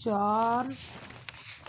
4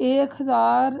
1000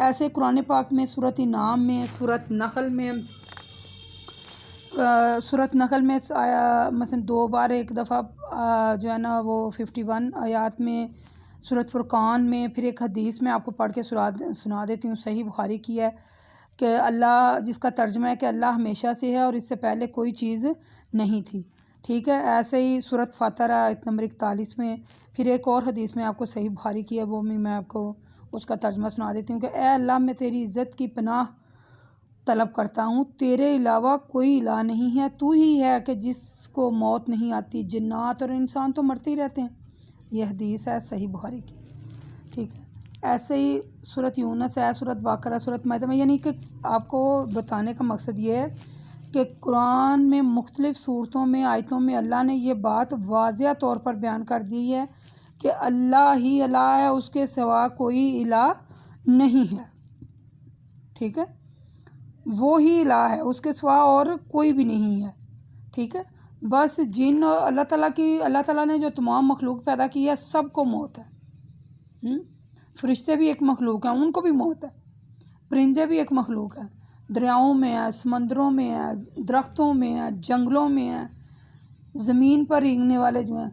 ایسے قرآن پاک میں سورۃ انعام میں، سورۃ نحل میں مثلا 2 بار، ایک دفعہ جو ہے نا وہ 51 آیات میں، سورۃ فرقان میں، پھر ایک حدیث میں آپ کو پڑھ کے سنا دیتی ہوں، صحیح بخاری کی ہے کہ اللہ، جس کا ترجمہ ہے کہ اللہ ہمیشہ سے ہے اور اس سے پہلے کوئی چیز نہیں تھی، ٹھیک ہے۔ ایسے ہی سورۃ فاتر آیت نمبر 41 میں، پھر ایک اور حدیث میں آپ کو صحیح بخاری کی ہے، وہ میں آپ کو اس کا ترجمہ سنا دیتی ہوں کہ اے اللہ، میں تیری عزت کی پناہ طلب کرتا ہوں، تیرے علاوہ کوئی الہ نہیں ہے، تو ہی ہے کہ جس کو موت نہیں آتی، جنات اور انسان تو مرتے ہی رہتے ہیں۔ یہ حدیث ہے صحیح بخاری کی، ٹھیک ہے۔ ایسے ہی سورۃ یونس ہے، سورۃ بقرہ، سورۃ مائدہ میں، یعنی کہ آپ کو بتانے کا مقصد یہ ہے کہ قرآن میں مختلف صورتوں میں، آیتوں میں اللہ نے یہ بات واضح طور پر بیان کر دی ہے کہ اللہ ہی الہ ہے، اس کے سوا کوئی الہ نہیں ہے، ٹھیک ہے۔ وہ ہی الہ ہے، اس کے سوا اور کوئی بھی نہیں ہے، ٹھیک ہے۔ بس جن اللہ تعالیٰ نے جو تمام مخلوق پیدا کی ہے، سب کو موت ہے۔ فرشتے بھی ایک مخلوق ہیں، ان کو بھی موت ہے۔ پرندے بھی ایک مخلوق ہیں، دریاؤں میں ہیں، سمندروں میں ہیں، درختوں میں ہیں، جنگلوں میں ہیں، زمین پر رینگنے والے جو ہیں،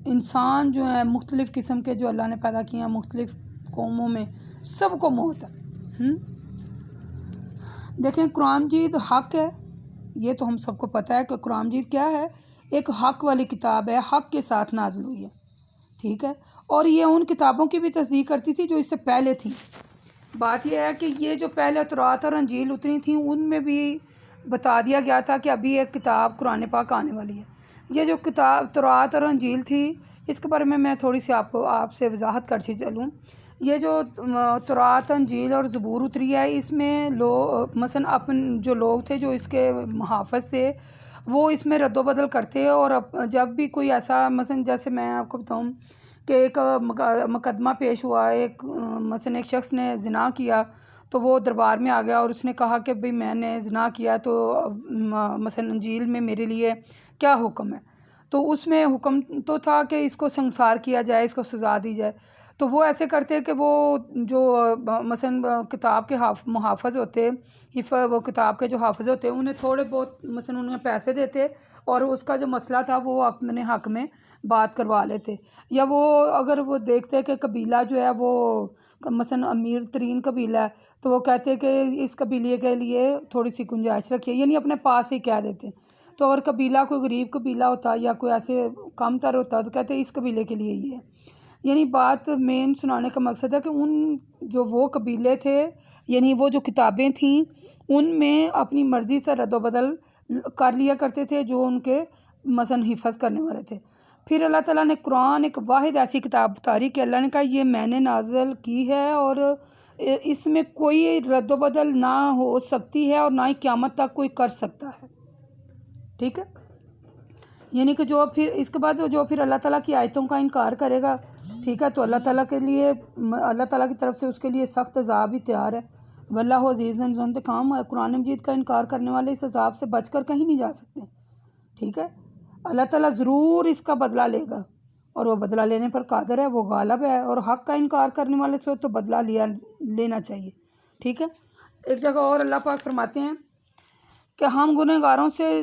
انسان جو ہیں، مختلف قسم کے جو اللہ نے پیدا کیے ہیں مختلف قوموں میں، سب کو موت ہے۔ دیکھیں، قرآن مجید حق ہے، یہ تو ہم سب کو پتہ ہے کہ قرآن مجید کیا ہے، ایک حق والی کتاب ہے، حق کے ساتھ نازل ہوئی ہے، ٹھیک ہے۔ اور یہ ان کتابوں کی بھی تصدیق کرتی تھی جو اس سے پہلے تھیں۔ بات یہ ہے کہ یہ جو پہلے تورات اور انجیل اتری تھیں، ان میں بھی بتا دیا گیا تھا کہ ابھی ایک کتاب قرآن پاک آنے والی ہے۔ یہ جو کتاب تورات اور انجیل تھی، اس کے بارے میں تھوڑی سی آپ سے وضاحت کر چلوں۔ یہ جو تورات، انجیل اور زبور اتری ہے، اس میں مثلا جو لوگ تھے جو اس کے محافظ تھے، وہ اس میں رد و بدل کرتے، اور جب بھی کوئی ایسا، مثلا جیسے میں آپ کو بتاؤں کہ ایک مقدمہ پیش ہوا، مثلا ایک شخص نے زنا کیا، تو وہ دربار میں آ گیا اور اس نے کہا کہ بھئی میں نے زنا کیا، تو مثلا انجیل میں میرے لیے کیا حکم ہے؟ تو اس میں حکم تو تھا کہ اس کو سنسار کیا جائے، اس کو سزا دی جائے۔ تو وہ ایسے کرتے کہ وہ جو مثلا کتاب کے محافظ ہوتے، وہ کتاب کے جو حافظ ہوتے، انہیں تھوڑے بہت مثلا انہیں پیسے دیتے، اور اس کا جو مسئلہ تھا وہ اپنے حق میں بات کروا لیتے۔ یا وہ اگر وہ دیکھتے کہ قبیلہ جو ہے وہ مثلا امیر ترین قبیلہ ہے، تو وہ کہتے کہ اس قبیلے کے لیے تھوڑی سی گنجائش رکھیے، یعنی اپنے پاس ہی کہہ دیتے۔ تو اگر قبیلہ کوئی غریب قبیلہ ہوتا یا کوئی ایسے کم تر ہوتا تو کہتے اس قبیلے کے لیے یہ ہے۔ یعنی بات مین سنانے کا مقصد ہے کہ وہ قبیلے تھے، یعنی وہ جو کتابیں تھیں، ان میں اپنی مرضی سے رد و بدل کر لیا کرتے تھے جو ان کے مثلا حفظ کرنے والے تھے۔ پھر اللہ تعالیٰ نے قرآن ایک واحد ایسی کتاب اتاری کہ اللہ نے کہا یہ میں نے نازل کی ہے، اور اس میں کوئی رد و بدل نہ ہو سکتی ہے، اور نہ ہی قیامت تک کوئی کر سکتا ہے، ٹھیک ہے۔ یعنی کہ جو پھر اس کے بعد جو پھر اللہ تعالیٰ کی آیتوں کا انکار کرے گا، ٹھیک ہے، تو اللہ تعالیٰ کی طرف سے اس کے لیے سخت عذاب ہی تیار ہے۔ واللہ عزیز ذو انتقام، قرآن مجید کا انکار کرنے والے اس عذاب سے بچ کر کہیں نہیں جا سکتے، ٹھیک ہے۔ اللہ تعالیٰ ضرور اس کا بدلہ لے گا، اور وہ بدلہ لینے پر قادر ہے، وہ غالب ہے، اور حق کا انکار کرنے والے سے تو بدلہ لینا چاہیے، ٹھیک ہے۔ ایک جگہ اور اللہ پاک فرماتے ہیں کہ ہم گنہگاروں سے،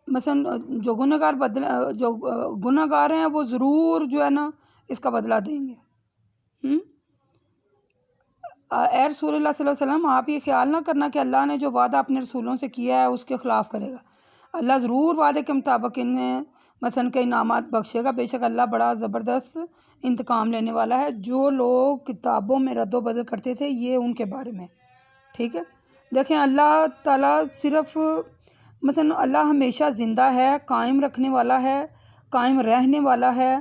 مثلا جو گنہگار ہیں وہ ضرور جو ہے نا اس کا بدلہ دیں گے۔ اے رسول اللہ صلی اللہ علیہ وسلم، آپ یہ خیال نہ کرنا کہ اللہ نے جو وعدہ اپنے رسولوں سے کیا ہے اس کے خلاف کرے گا۔ اللہ ضرور وعدے کے مطابق انہیں مثلا کے انعامات بخشے گا، بے شک اللہ بڑا زبردست انتقام لینے والا ہے۔ جو لوگ کتابوں میں رد و بدل کرتے تھے، یہ ان کے بارے میں، ٹھیک ہے۔ دیکھیں، اللہ تعالیٰ صرف مثلا اللہ ہمیشہ زندہ ہے، قائم رکھنے والا ہے، قائم رہنے والا ہے،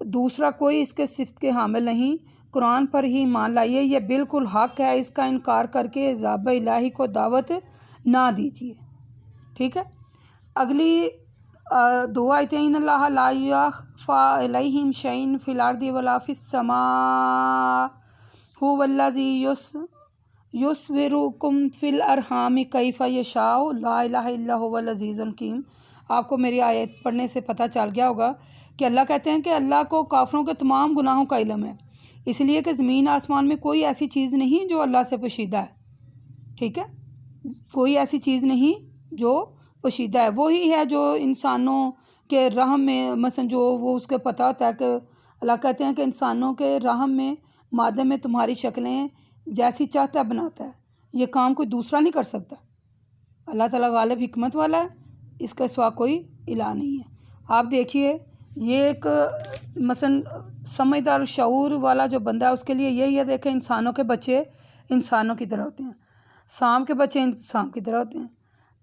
دوسرا کوئی اس کے صفت کے حامل نہیں۔ قرآن پر ہی مان لائیے، یہ بالکل حق ہے، اس کا انکار کر کے عذاب الہی کو دعوت نہ دیجیے، ٹھیک ہے۔ اگلی 2 آیتیں، ان اللہ لا یخفی علیہ شیء فی الارض ولا فی السماء ھو الذی یصورکم فی الارحام کیف یشاء لا الہ الا ھو العزیز الحکیم۔ آپ کو میری آیت پڑھنے سے پتہ چل گیا ہوگا کہ اللہ کہتے ہیں کہ اللہ کو کافروں کے تمام گناہوں کا علم ہے، اس لیے کہ زمین آسمان میں کوئی ایسی چیز نہیں جو اللہ سے پوشیدہ ہے، ٹھیک ہے، کوئی ایسی چیز نہیں جو پوشیدہ ہے، وہی ہے جو انسانوں کے رحم میں مثلا جو وہ اس کو پتہ ہوتا ہے کہ اللہ کہتے ہیں کہ انسانوں کے رحم میں مادے میں تمہاری شکلیں جیسی چاہتا ہے بناتا ہے، یہ کام کوئی دوسرا نہیں کر سکتا، اللہ تعالیٰ غالب حکمت والا ہے، اس کے سوا کوئی الہ نہیں ہے۔ آپ دیکھیے یہ ایک مثلا سمجھدار شعور والا جو بندہ ہے اس کے لیے یہی ہے، دیکھیں انسانوں کے بچے انسانوں کی طرح ہوتے ہیں، سانپ کے بچے سانپ کی طرح ہوتے ہیں،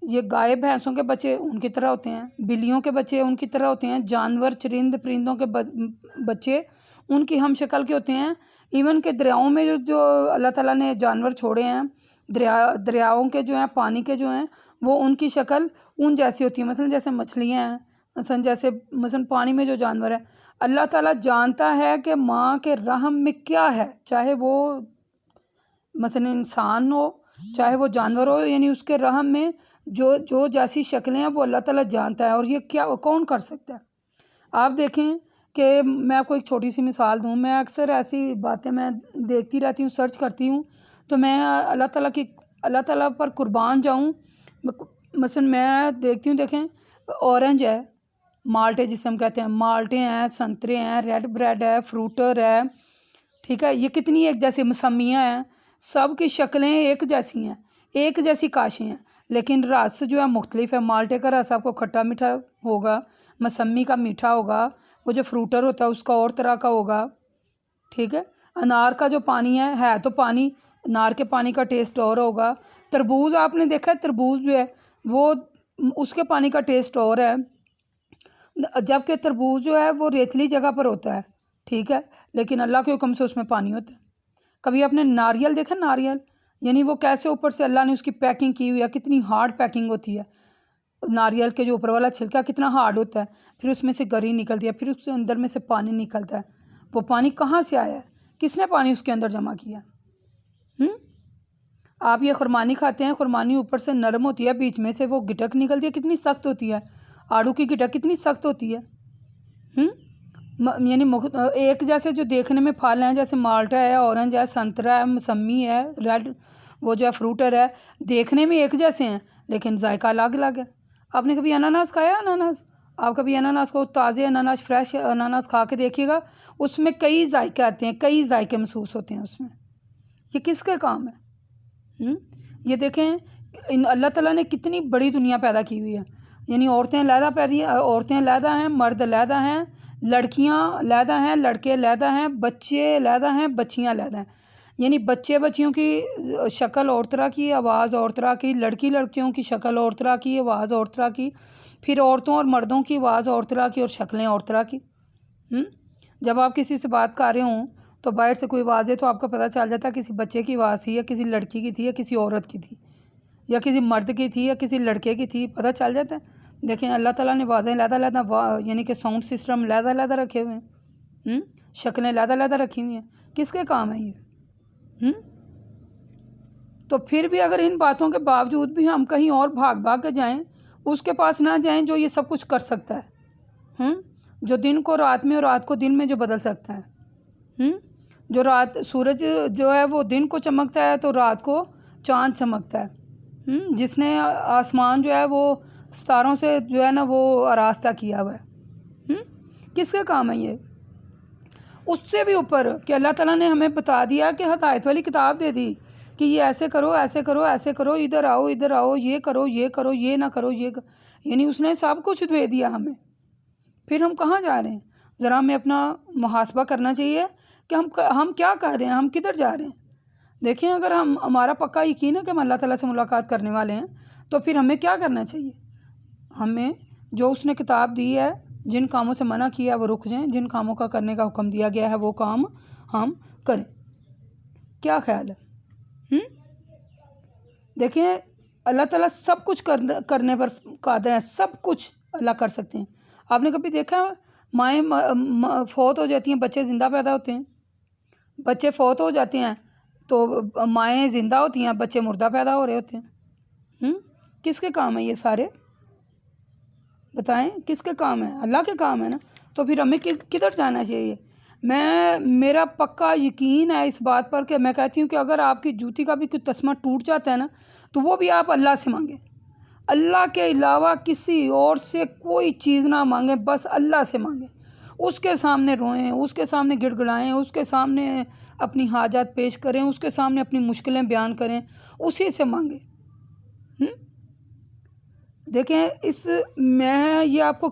یہ گائے بھینسوں کے بچے ان کی طرح ہوتے ہیں، بلیوں کے بچے ان کی طرح ہوتے ہیں، جانور چرند پرندوں کے بچے ان کی ہم شکل کے ہوتے ہیں، ایون کہ دریاؤں میں جو اللہ تعالیٰ نے جانور چھوڑے ہیں، دریاؤں کے جو ہیں پانی کے جو ہیں وہ ان کی شکل ان جیسی ہوتی ہے، مثلا جیسے مچھلیاں ہیں، مثلا پانی میں جو جانور ہے، اللہ تعالیٰ جانتا ہے کہ ماں کے رحم میں کیا ہے، چاہے وہ مثلا انسان ہو چاہے وہ جانور ہو، یعنی اس کے رحم میں جو جیسی شکلیں ہیں وہ اللہ تعالیٰ جانتا ہے، اور یہ کیا کون کر سکتا ہے۔ آپ دیکھیں کہ میں آپ کو ایک چھوٹی سی مثال دوں، میں اکثر ایسی باتیں میں دیکھتی رہتی ہوں، سرچ کرتی ہوں، تو میں اللہ تعالیٰ پر قربان جاؤں، مثلا میں دیکھتی ہوں، دیکھیں اورنج ہے، مالٹے جسے ہم کہتے ہیں، مالٹے ہیں، سنترے ہیں، ریڈ بریڈ ہے، فروٹر ہے، ٹھیک ہے، یہ کتنی ایک جیسی موسمیاں ہیں، سب کی شکلیں ایک جیسی ہیں، ایک جیسی کاشیں ہیں، لیکن رس جو ہے مختلف ہے، مالٹے کا رس آپ کو کھٹا میٹھا ہوگا، موسمی کا میٹھا ہوگا، وہ جو فروٹر ہوتا ہے اس کا اور طرح کا ہوگا، ٹھیک ہے، انار کا جو پانی ہے تو پانی، انار کے پانی کا ٹیسٹ اور ہوگا، تربوز آپ نے دیکھا ہے، تربوز جو ہے وہ اس کے پانی کا ٹیسٹ اور ہے، جبکہ تربوز جو ہے وہ ریتلی جگہ پر ہوتا ہے، ٹھیک ہے، لیکن اللہ کے حکم سے اس میں پانی ہوتا ہے۔ کبھی آپ نے ناریل دیکھا، ناریل یعنی وہ کیسے اوپر سے اللہ نے اس کی پیکنگ کی ہوئی ہے، کتنی ہارڈ پیکنگ ہوتی ہے، ناریل کے جو اوپر والا چھلکا کتنا ہارڈ ہوتا ہے، پھر اس میں سے گری نکلتی ہے، پھر اس سے اندر میں سے پانی نکلتا ہے، وہ پانی کہاں سے آیا ہے، کس نے پانی اس کے اندر جمع کیا؟ آپ یہ خرمانی کھاتے ہیں، خرمانی اوپر سے نرم ہوتی ہے، بیچ میں سے وہ گٹک نکلتی ہے، کتنی سخت ہوتی ہے، آڑو کی گٹک کتنی سخت ہوتی ہے، یعنی ایک جیسے جو دیکھنے میں پھل ہیں، جیسے مالٹا ہے، اورنج ہے، سنترا ہے، موسمی ہے، ریڈ وہ جو ہے فروٹر ہے، دیکھنے میں ایک جیسے ہیں لیکن ذائقہ الگ الگ ہے۔ آپ نے کبھی اناناس کھایا؟ اناناس آپ کبھی اناناس کو تازے اناناس، فریش اناناس کھا کے دیکھیے گا، اس میں کئی ذائقے آتے ہیں، کئی ذائقے محسوس ہوتے ہیں اس میں، یہ کس کے کام ہے؟ یہ دیکھیں اللہ تعالیٰ نے کتنی بڑی دنیا پیدا کی ہوئی ہے، یعنی عورتیں علیحدہ ہیں، مرد علیحدہ ہیں، لڑکیاں علیحدہ ہیں، لڑکے علیحدہ ہیں، بچے علیحدہ ہیں، بچیاں علیحدہ ہیں، یعنی بچیوں کی شکل اور طرح کی، آواز اور طرح کی، لڑکیوں کی شکل اور طرح کی، آواز اور طرح کی، پھر عورتوں اور مردوں کی آواز اور طرح کی اور شکلیں اور طرح کی۔ جب آپ کسی سے بات کر رہے ہوں تو باہر سے کوئی آواز ہے تو آپ کو پتہ چل جاتا ہے کسی بچے کی آواز تھی یا کسی لڑکی کی تھی یا کسی عورت کی تھی یا کسی مرد کی تھی یا کسی لڑکے کی تھی، پتہ چل جاتا ہے۔ دیکھیں اللہ تعالیٰ نے آوازیں علیحدہ یعنی کہ ساؤنڈ سسٹم علیحدہ رکھے ہوئے ہیں، شکلیں علیحدہ رکھی ہوئی ہیں، کس کے کام ہے یہ؟ تو پھر بھی اگر ان باتوں کے باوجود بھی ہم کہیں اور بھاگ کے جائیں، اس کے پاس نہ جائیں جو یہ سب کچھ کر سکتا ہے، جو دن کو رات میں اور رات کو دن میں جو بدل سکتا ہے، جو سورج جو ہے وہ دن کو چمکتا ہے تو رات کو چاند چمکتا ہے، جس نے آسمان جو ہے وہ ستاروں سے جو ہے نا وہ آراستہ کیا ہوا ہے، کس کا کام ہے یہ؟ اس سے بھی اوپر کہ اللہ تعالیٰ نے ہمیں بتا دیا کہ ہدایت والی کتاب دے دی کہ یہ ایسے کرو، ایسے کرو، ایسے کرو، ادھر آؤ، یہ کرو، یہ نہ کرو، یعنی اس نے سب کچھ دے دیا ہمیں، پھر ہم کہاں جا رہے ہیں؟ ذرا ہمیں اپنا محاسبہ کرنا چاہیے کہ ہم کیا کر رہے ہیں، ہم کدھر جا رہے ہیں۔ دیکھیں اگر ہمارا پکا یقین ہے کہ ہم اللہ تعالیٰ سے ملاقات کرنے والے ہیں تو پھر ہمیں کیا کرنا چاہیے؟ ہمیں جو اس نے کتاب دی ہے، جن کاموں سے منع کیا ہے وہ رک جائیں، جن کاموں کا کرنے کا حکم دیا گیا ہے وہ کام ہم کریں۔ کیا خیال ہے؟ دیکھیں اللہ تعالیٰ سب کچھ کرنے پر قادر ہے، سب کچھ اللہ کر سکتے ہیں۔ آپ نے کبھی دیکھا مائیں فوت ہو جاتی ہیں، بچے زندہ پیدا ہوتے ہیں، بچے فوت ہو جاتے ہیں تو مائیں زندہ ہوتی ہیں، بچے مردہ پیدا ہو رہے ہوتے ہیں، کس کے کام ہے یہ سارے؟ بتائیں کس کے کام ہے؟ اللہ کے کام ہے نا، تو پھر ہمیں کدھر جانا چاہیے؟ میرا پکا یقین ہے اس بات پر کہ میں کہتی ہوں کہ اگر آپ کی جوتی کا بھی کوئی تسمہ ٹوٹ جاتا ہے نا تو وہ بھی آپ اللہ سے مانگیں، اللہ کے علاوہ کسی اور سے کوئی چیز نہ مانگیں، بس اللہ سے مانگیں، اس کے سامنے روئیں، اس کے سامنے گڑ گڑائیں، اس کے سامنے اپنی حاجات پیش کریں، اس کے سامنے اپنی مشکلیں بیان کریں، اسی سے مانگیں۔ دیکھیں میں یہ آپ کو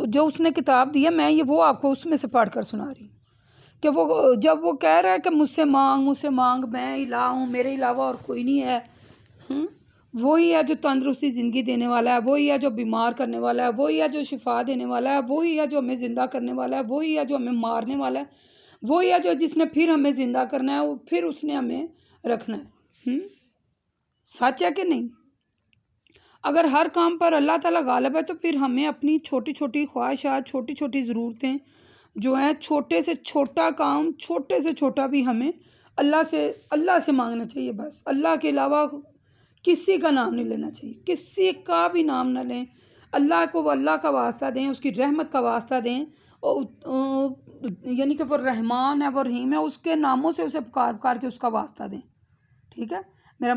جو اس نے کتاب دی ہے، میں یہ وہ آپ کو اس میں سے پڑھ کر سنا رہی ہوں کہ وہ جب وہ کہہ رہا ہے کہ مجھ سے مانگ، میں الہ ہوں، میرے علاوہ اور کوئی نہیں ہے، وہی ہے جو تندرستی زندگی دینے والا ہے، وہی ہے جو بیمار کرنے والا ہے، وہی ہے جو شفا دینے والا ہے، وہی ہے جو ہمیں زندہ کرنے والا ہے، وہی ہے جو ہمیں مارنے والا ہے، وہی ہے جو جس نے پھر ہمیں زندہ کرنا ہے، پھر اس نے ہمیں رکھنا ہے۔ سچ ہے کہ نہیں؟ اگر ہر کام پر اللہ تعالیٰ غالب ہے تو پھر ہمیں اپنی چھوٹی چھوٹی خواہشات، چھوٹی چھوٹی ضرورتیں جو ہیں، چھوٹے سے چھوٹا کام، چھوٹے سے چھوٹا بھی ہمیں اللہ سے مانگنا چاہیے۔ بس اللہ کے علاوہ کسی کا نام نہیں لینا چاہیے، کسی کا بھی نام نہ لیں، اللہ کو وہ اللہ کا واسطہ دیں، اس کی رحمت کا واسطہ دیں، یعنی کہ وہ رحمان ہے، وہ رحیم ہے، اس کے ناموں سے اسے پکار کے اس کا واسطہ دیں، ٹھیک ہے؟ میرا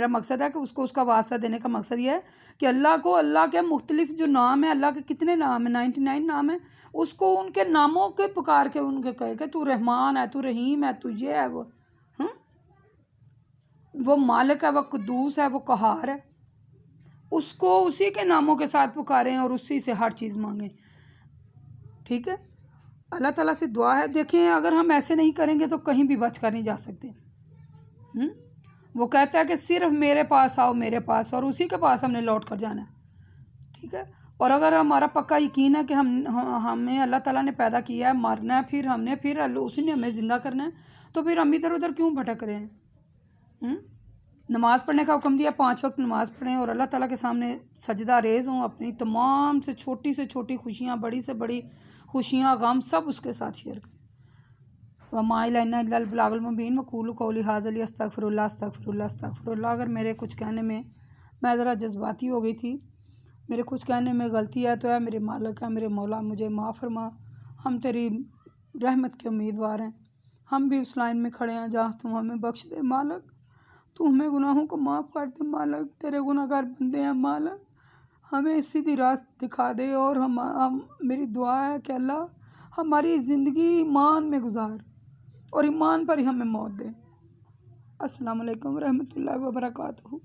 مقصد ہے کہ اس کا واسطہ دینے کا مقصد یہ ہے کہ اللہ کو، اللہ کے مختلف جو نام ہیں، اللہ کے کتنے نام ہیں، 99 نام ہیں، اس کو ان کے ناموں کے پکار کے ان کے کہے کہ تو رحمان ہے، تو رحیم ہے، تو یہ ہے، وہ مالک ہے، وہ قدوس ہے، وہ قہار ہے، اس کو اسی کے ناموں کے ساتھ پکاریں اور اسی سے ہر چیز مانگیں، ٹھیک ہے؟ اللہ تعالیٰ سے دعا ہے۔ دیکھیں اگر ہم ایسے نہیں کریں گے تو کہیں بھی بچ کر نہیں جا سکتے۔ وہ کہتا ہے کہ صرف میرے پاس آؤ، میرے پاس، اور اسی کے پاس ہم نے لوٹ کر جانا ہے، ٹھیک ہے؟ اور اگر ہمارا پکا یقین ہے کہ ہمیں اللہ تعالیٰ نے پیدا کیا ہے، مرنا ہے، پھر اسی نے ہمیں زندہ کرنا ہے، تو پھر ہم ادھر ادھر کیوں بھٹک رہے ہیں؟ نماز پڑھنے کا حکم دیا، 5 وقت نماز پڑھیں اور اللہ تعالیٰ کے سامنے سجدہ ریز ہوں، اپنی تمام سے چھوٹی خوشیاں، بڑی سے بڑی خوشیاں، غم، سب اس کے ساتھ شیئر کریں۔ وَمَا إِلَيْنَا إِلَّا الْبَلَاغُ الْمُبِينُ وَقُولُوا قَوْلِي هَٰذَا لِي أَسْتَغْفِرُ اللَّهَ۔ اگر میرے کچھ کہنے میں ذرا جذباتی ہو گئی تھی، میرے کچھ کہنے میں غلطی ہے تو اے میرے مالک ہے، میرے مولا، مجھے معاف فرما، ہم تیری رحمت کے امیدوار ہیں، ہم بھی اس لائن میں کھڑے ہیں جہاں تم ہمیں بخش دے مالک، تو ہمیں گناہوں کو معاف کر دے مالک، تیرے گناہ گار بندے ہیں مالک، ہمیں سیدھی راست دکھا دے، اور میری دعا ہے کہ اللہ ہماری زندگی ایمان میں گزار اور ایمان پر ہی ہمیں موت دے۔ السلام علیکم ورحمۃ اللہ وبرکاتہ۔